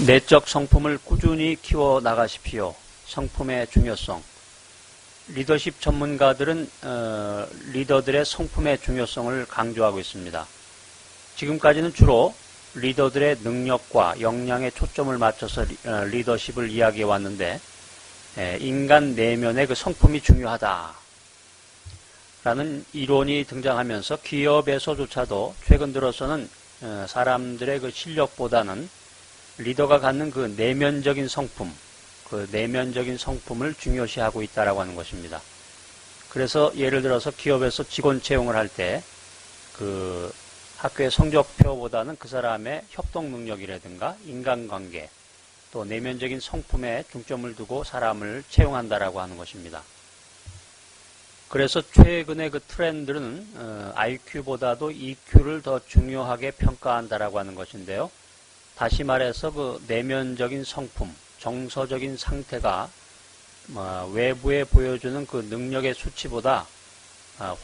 내적 성품을 꾸준히 키워 나가십시오. 성품의 중요성. 리더십 전문가들은 리더들의 성품의 중요성을 강조하고 있습니다. 지금까지는 주로 리더들의 능력과 역량에 초점을 맞춰서 리더십을 이야기해 왔는데, 인간 내면의 그 성품이 중요하다라는 이론이 등장하면서 기업에서조차도 최근 들어서는 사람들의 그 실력보다는 리더가 갖는 그 내면적인 성품, 그 내면적인 성품을 중요시하고 있다라고 하는 것입니다. 그래서 예를 들어서 기업에서 직원 채용을 할 때 그 학교의 성적표보다는 그 사람의 협동 능력이라든가 인간관계, 또 내면적인 성품에 중점을 두고 사람을 채용한다라고 하는 것입니다. 그래서 최근의 그 트렌드는 IQ보다도 EQ를 더 중요하게 평가한다라고 하는 것인데요. 다시 말해서 그 내면적인 성품, 정서적인 상태가 외부에 보여주는 그 능력의 수치보다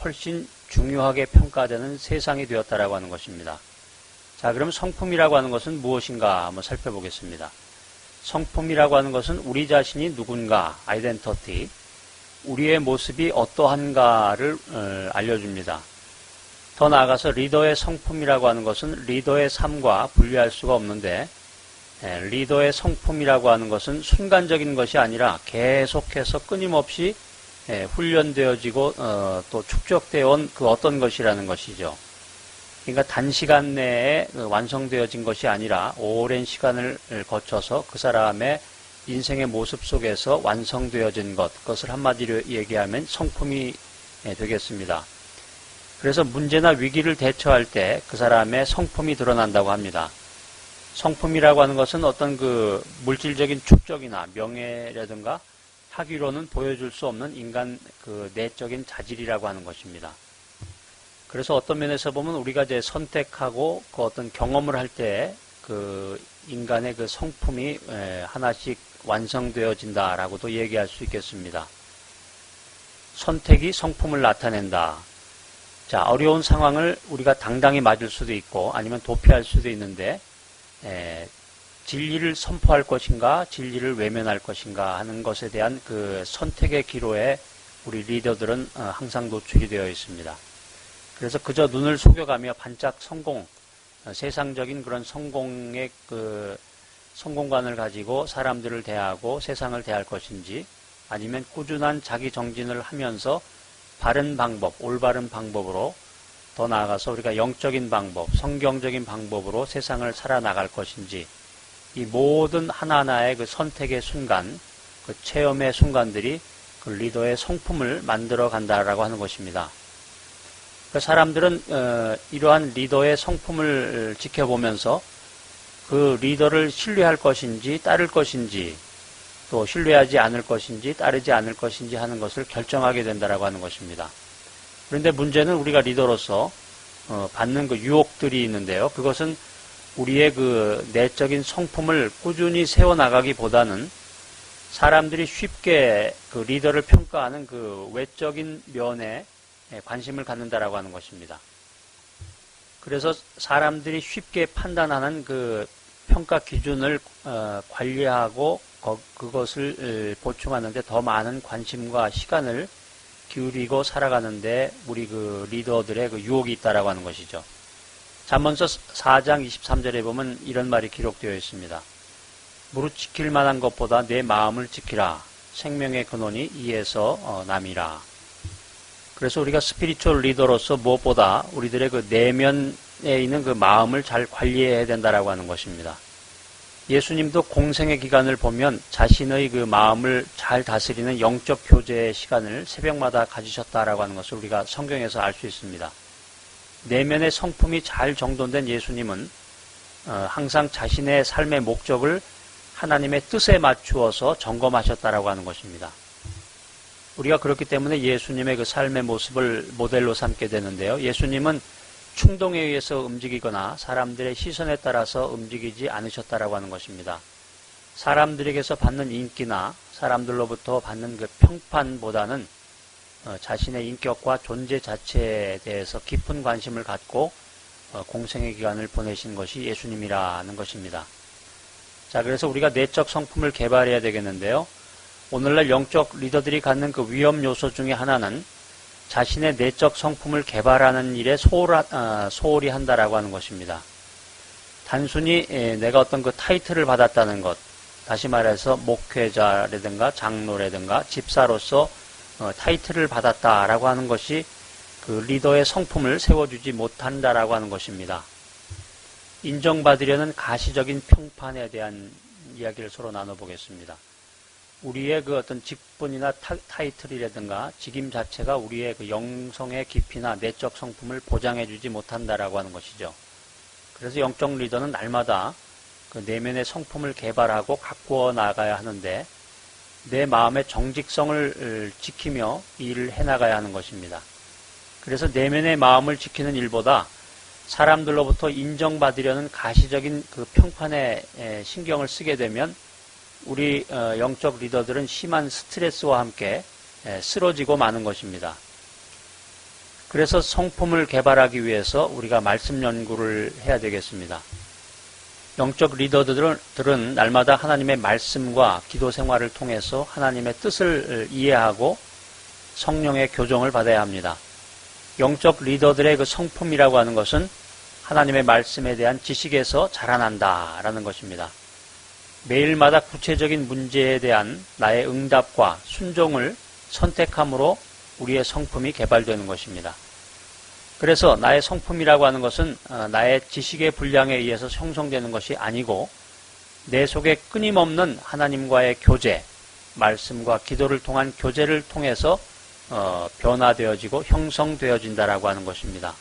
훨씬 중요하게 평가되는 세상이 되었다라고 하는 것입니다. 자, 그럼 성품이라고 하는 것은 무엇인가 한번 살펴보겠습니다. 성품이라고 하는 것은 우리 자신이 누군가, 아이덴티티, 우리의 모습이 어떠한가를 알려줍니다. 더 나아가서 리더의 성품이라고 하는 것은 리더의 삶과 분리할 수가 없는데, 리더의 성품이라고 하는 것은 순간적인 것이 아니라 계속해서 끊임없이 훈련되어지고 또 축적되어 온 그 어떤 것이라는 것이죠. 그러니까 단시간 내에 완성되어진 것이 아니라 오랜 시간을 거쳐서 그 사람의 인생의 모습 속에서 완성되어진 것, 그것을 한마디로 얘기하면 성품이 되겠습니다. 그래서 문제나 위기를 대처할 때 그 사람의 성품이 드러난다고 합니다. 성품이라고 하는 것은 어떤 그 물질적인 축적이나 명예라든가 학위로는 보여줄 수 없는 인간 그 내적인 자질이라고 하는 것입니다. 그래서 어떤 면에서 보면 우리가 이제 선택하고 그 어떤 경험을 할 때 그 인간의 그 성품이 하나씩 완성되어진다라고도 얘기할 수 있겠습니다. 선택이 성품을 나타낸다. 자, 어려운 상황을 우리가 당당히 맞을 수도 있고 아니면 도피할 수도 있는데 진리를 선포할 것인가 진리를 외면할 것인가 하는 것에 대한 그 선택의 기로에 우리 리더들은 항상 노출이 되어 있습니다. 그래서 그저 눈을 속여가며 반짝 성공, 세상적인 그런 성공의 그 성공관을 가지고 사람들을 대하고 세상을 대할 것인지 아니면 꾸준한 자기 정진을 하면서 바른 방법, 올바른 방법으로 더 나아가서 우리가 영적인 방법, 성경적인 방법으로 세상을 살아나갈 것인지 이 모든 하나하나의 그 선택의 순간, 그 체험의 순간들이 그 리더의 성품을 만들어 간다라고 하는 것입니다. 그 사람들은 이러한 리더의 성품을 지켜보면서 그 리더를 신뢰할 것인지 따를 것인지 또 신뢰하지 않을 것인지 따르지 않을 것인지 하는 것을 결정하게 된다라고 하는 것입니다. 그런데 문제는 우리가 리더로서 받는 그 유혹들이 있는데요. 그것은 우리의 그 내적인 성품을 꾸준히 세워나가기보다는 사람들이 쉽게 그 리더를 평가하는 그 외적인 면에 관심을 갖는다라고 하는 것입니다. 그래서 사람들이 쉽게 판단하는 그 평가 기준을 관리하고 그것을 보충하는데 더 많은 관심과 시간을 기울이고 살아가는데 우리 그 리더들의 그 유혹이 있다라고 하는 것이죠. 잠언서 4장 23절에 보면 이런 말이 기록되어 있습니다. 무릇 지킬 만한 것보다 내 마음을 지키라. 생명의 근원이 이에서 남이라. 그래서 우리가 스피리추얼 리더로서 무엇보다 우리들의 그 내면에 있는 그 마음을 잘 관리해야 된다라고 하는 것입니다. 예수님도 공생의 기간을 보면 자신의 그 마음을 잘 다스리는 영적 교제의 시간을 새벽마다 가지셨다라고 하는 것을 우리가 성경에서 알 수 있습니다. 내면의 성품이 잘 정돈된 예수님은 항상 자신의 삶의 목적을 하나님의 뜻에 맞추어서 점검하셨다라고 하는 것입니다. 우리가 그렇기 때문에 예수님의 그 삶의 모습을 모델로 삼게 되는데요. 예수님은 충동에 의해서 움직이거나 사람들의 시선에 따라서 움직이지 않으셨다라고 하는 것입니다. 사람들에게서 받는 인기나 사람들로부터 받는 그 평판보다는 자신의 인격과 존재 자체에 대해서 깊은 관심을 갖고 공생의 기간을 보내신 것이 예수님이라는 것입니다. 자, 그래서 우리가 내적 성품을 개발해야 되겠는데요. 오늘날 영적 리더들이 갖는 그 위험 요소 중에 하나는 자신의 내적 성품을 개발하는 일에 소홀히 한다라고 하는 것입니다. 단순히 내가 어떤 그 타이틀을 받았다는 것, 다시 말해서 목회자라든가 장로라든가 집사로서 타이틀을 받았다라고 하는 것이 그 리더의 성품을 세워주지 못한다라고 하는 것입니다. 인정받으려는 가시적인 평판에 대한 이야기를 서로 나눠보겠습니다. 우리의 그 어떤 직분이나 타이틀이라든가 직임 자체가 우리의 그 영성의 깊이나 내적 성품을 보장해주지 못한다라고 하는 것이죠. 그래서 영적 리더는 날마다 그 내면의 성품을 개발하고 가꾸어 나가야 하는데 내 마음의 정직성을 지키며 일을 해나가야 하는 것입니다. 그래서 내면의 마음을 지키는 일보다 사람들로부터 인정받으려는 가시적인 그 평판에 신경을 쓰게 되면 우리 영적 리더들은 심한 스트레스와 함께 쓰러지고 마는 것입니다. 그래서 성품을 개발하기 위해서 우리가 말씀 연구를 해야 되겠습니다. 영적 리더들은 날마다 하나님의 말씀과 기도 생활을 통해서 하나님의 뜻을 이해하고 성령의 교정을 받아야 합니다. 영적 리더들의 그 성품이라고 하는 것은 하나님의 말씀에 대한 지식에서 자라난다라는 것입니다. 매일마다 구체적인 문제에 대한 나의 응답과 순종을 선택함으로 우리의 성품이 개발되는 것입니다. 그래서 나의 성품이라고 하는 것은 나의 지식의 분량에 의해서 형성되는 것이 아니고 내 속에 끊임없는 하나님과의 교제, 말씀과 기도를 통한 교제를 통해서 변화되어지고 형성되어진다라고 하는 것입니다.